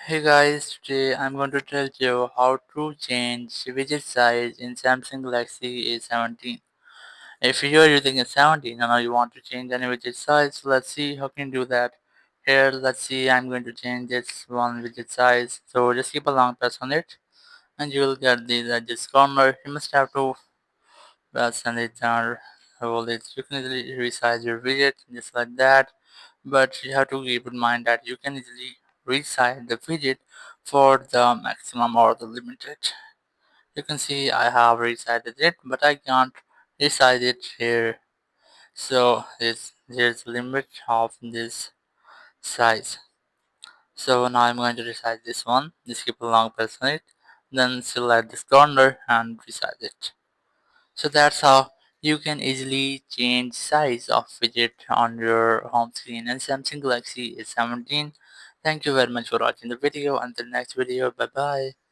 Hey guys, today I'm going to tell you how to change widget size in Samsung Galaxy A17. If you are using a 17 and you want to change any widget size, let's see how can you do that. Here, let's see, I'm going to change this one widget size. So just keep a long press on it and you will get this corner. You must have to send it down, hold it. You can easily resize your widget just like that, but you have to keep in mind that you can easily resize the widget for the maximum or the limited. You can see I have resized it, but I can't resize it here. So there's a limit of this size. So now I'm going to resize this one. Just keep a long press on it, then select this corner and resize it. So that's how you can easily change size of widget on your home screen in Samsung Galaxy A17. Thank you very much for watching the video. Until next video, bye bye.